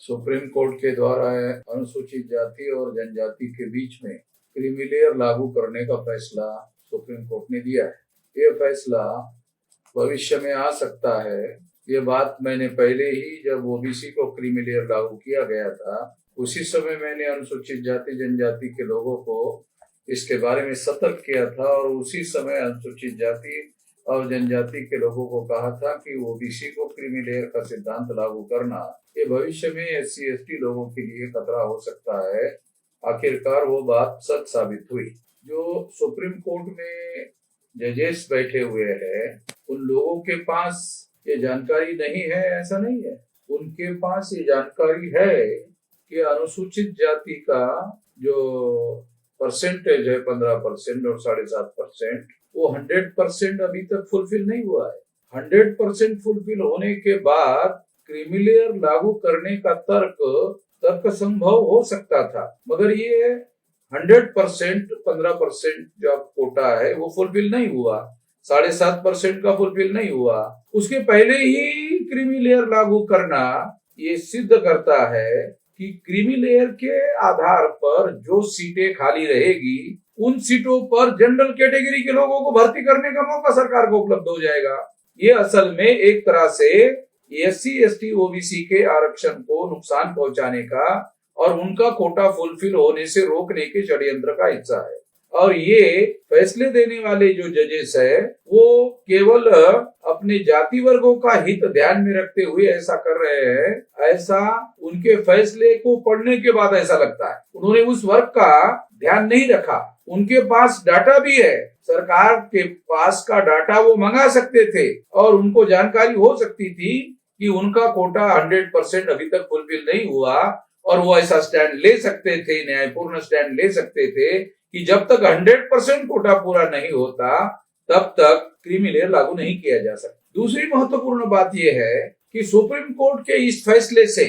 Supreme court के द्वारा अनुसूचित जाति और जनजाति के बीच में क्रीमी लेयर लागू करने का फैसला सुप्रीम कोर्ट ने दिया है। ये फैसला भविष्य में आ सकता है। ये बात मैंने पहले ही जब ओबीसी को क्रीमी लेयर लागू किया गया था, उसी समय मैंने अनुसूचित जाति जनजाति के लोगों को इसके बारे में सतर्क किया था और उसी समय अनुसूचित जाति और जनजाति के लोगों को कहा था कि ओबीसी को क्रीमी लेयर का सिद्धांत लागू करना ये भविष्य में SC/ST लोगों के लिए खतरा हो सकता है। आखिरकार वो बात सच साबित हुई। जो सुप्रीम कोर्ट में जजेस बैठे हुए हैं, उन लोगों के पास ये जानकारी नहीं है ऐसा नहीं है। उनके पास ये जानकारी है कि अनुसूचित जाति का जो परसेंटेज है 15% और 7.5%, वो 100% अभी तक फुलफिल नहीं हुआ है। 100% फुलफिल होने के बाद क्रीमी लेयर लागू करने का तर्क संभव हो सकता था, मगर ये 100% 15% जो कोटा है वो फुलफिल नहीं हुआ, 7.5% का फुलफिल नहीं हुआ। उसके पहले ही क्रीमी लेयर लागू करना ये सिद्ध करता है कि क्रीमी लेयर के आधार पर जो सीटें खाली रहेगी उन सीटों पर जनरल कैटेगरी के लोगों को भर्ती करने का मौका सरकार को उपलब्ध हो जाएगा। ये असल में एक तरह से SC/ST OBC के आरक्षण को नुकसान पहुंचाने का और उनका कोटा फुलफिल होने से रोकने के षड्यंत्र का हिस्सा है। और ये फैसले देने वाले जो जजेस है वो केवल अपने जाति वर्गों का हित ध्यान में रखते हुए ऐसा कर रहे हैं, ऐसा उनके फैसले को पढ़ने के बाद ऐसा लगता है। उन्होंने उस वर्ग का ध्यान नहीं रखा। उनके पास डाटा भी है, सरकार के पास का डाटा वो मंगा सकते थे और उनको जानकारी हो सकती थी कि उनका कोटा 100% अभी तक फुलफिल नहीं हुआ और वो ऐसा स्टैंड ले सकते थे, न्यायपूर्ण स्टैंड ले सकते थे कि जब तक 100% कोटा पूरा नहीं होता तब तक क्रीमी लेयर लागू नहीं किया जा सकता। दूसरी महत्वपूर्ण बात यह है कि सुप्रीम कोर्ट के इस फैसले से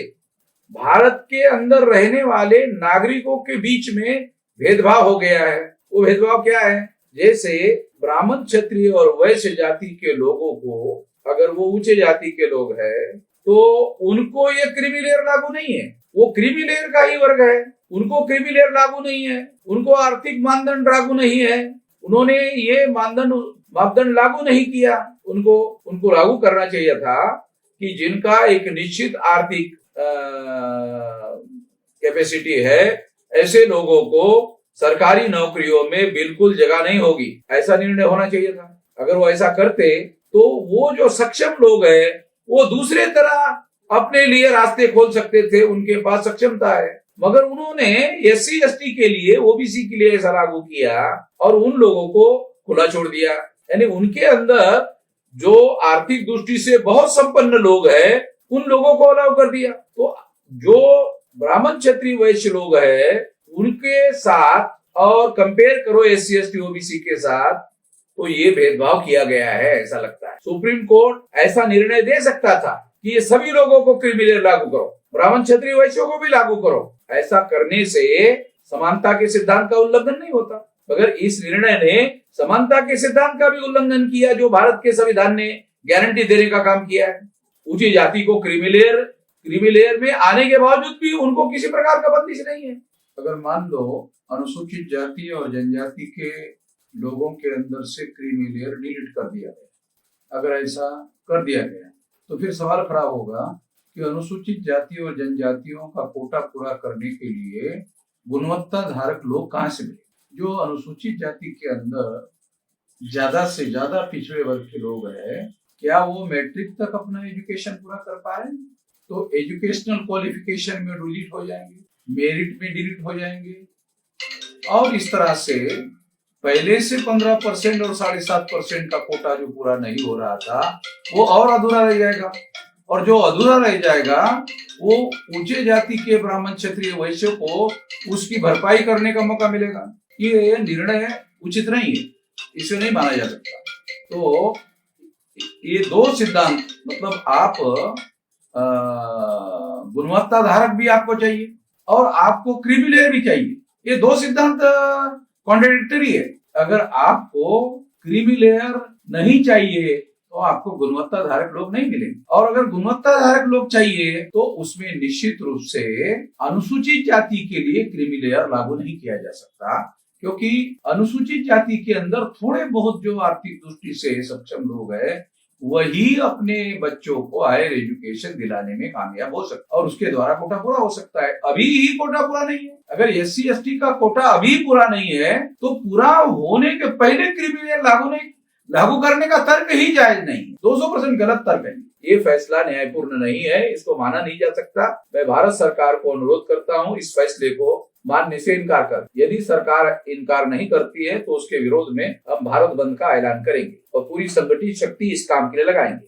भारत के अंदर रहने वाले नागरिकों के बीच में भेदभाव हो गया है। वो भेदभाव क्या है? जैसे ब्राह्मण, क्षत्रिय और वैश्य जाति के लोगों को, अगर वो ऊंचे जाति के लोग हैं तो उनको ये क्रीमी लेयर लागू नहीं है, वो क्रीमी लेयर का ही वर्ग है, उनको क्रीमी लेयर लागू नहीं है, उनको आर्थिक मानदंड लागू नहीं है, उन्होंने ये मापदंड लागू नहीं किया। उनको लागू करना चाहिए था कि जिनका एक निश्चित आर्थिक कैपेसिटी है, ऐसे लोगों को सरकारी नौकरियों में बिल्कुल जगह नहीं होगी, ऐसा निर्णय होना चाहिए था। अगर वो ऐसा करते तो वो जो सक्षम लोग हैं वो दूसरे तरह अपने लिए रास्ते खोल सकते थे, उनके पास सक्षमता है। मगर उन्होंने SC/ST के लिए, OBC के लिए ऐसा लागू किया और उन लोगों को खुला छोड़ दिया। यानी उनके अंदर जो आर्थिक दृष्टि से बहुत संपन्न लोग हैं उन लोगों को अलाउ कर दिया। तो जो ब्राह्मण, क्षत्रिय, वैश्य लोग हैं उनके साथ और कंपेयर करो SC/ST OBC के साथ, तो ये भेदभाव किया गया है ऐसा लगता है। सुप्रीम कोर्ट ऐसा निर्णय दे सकता था कि ये सभी लोगों को क्रीमी लेयर लागू करो, ब्राह्मण, क्षत्रिय, वैश्यों को भी लागू करो। ऐसा करने से समानता के सिद्धांत का उल्लंघन नहीं होता, मगर इस निर्णय ने समानता के सिद्धांत का भी उल्लंघन किया जो भारत के संविधान ने गारंटी देने का काम किया है। ऊंची जाति को क्रीमी लेयर में आने के बावजूद भी उनको किसी प्रकार का बंदिश नहीं है। अगर मान लो अनुसूचित जाति और जनजाति के लोगों के अंदर से क्रीमी लेयर डिलीट कर दिया गया, अगर ऐसा कर दिया गया तो फिर सवाल खड़ा होगा कि अनुसूचित जाति और जनजातियों का कोटा पूरा करने के लिए गुणवत्ता धारक लोग कहां से मिले? जो अनुसूचित जाति के अंदर ज्यादा से ज्यादा पिछड़े वर्ग के लोग हैं, क्या वो मैट्रिक तक अपना एजुकेशन पूरा कर पा रहे हैं? तो एजुकेशनल क्वालिफिकेशन में डिलीट हो जाएंगे, मेरिट में डिलीट हो जाएंगे और इस तरह से पहले से 15% और 7.5% का कोटा जो पूरा नहीं हो रहा था वो और अधूरा रह जाएगा। और जो अधूरा रह जाएगा वो ऊंचे जाति के ब्राह्मण, क्षत्रिय, वैश्य को उसकी भरपाई करने का मौका मिलेगा। ये निर्णय उचित नहीं है, इसे नहीं माना जा सकता। तो ये दो सिद्धांत, मतलब आप गुणवत्ता धारक भी आपको चाहिए और आपको क्रीमी लेयर भी चाहिए, ये दो सिद्धांत कॉन्ट्राडिक्टरी है। अगर आपको क्रीमी लेयर नहीं चाहिए तो आपको गुणवत्ताधारक लोग नहीं मिलेंगे। और अगर गुणवत्ताधारक लोग चाहिए तो उसमें निश्चित रूप से अनुसूचित जाति के लिए क्रीमी लेयर लागू नहीं किया जा सकता, क्योंकि अनुसूचित जाति के अंदर थोड़े बहुत जो आर्थिक दृष्टि से सक्षम लोग हैं वही अपने बच्चों को हायर एजुकेशन दिलाने में कामयाब हो सकता है और उसके द्वारा कोटा पूरा हो सकता है। अभी ही कोटा पूरा नहीं है। अगर SC ST का कोटा अभी पूरा नहीं है तो पूरा होने के पहले क्रीमी लेयर लागू करने का तर्क ही जायज नहीं, 200% गलत तर्क है। ये फैसला न्यायपूर्ण नहीं है, इसको माना नहीं जा सकता। मैं भारत सरकार को अनुरोध करता हूं इस फैसले को मानने से इनकार कर। यदि सरकार इनकार नहीं करती है तो उसके विरोध में हम भारत बंद का ऐलान करेंगे और पूरी संगठित शक्ति इस काम के लिए लगाएंगे।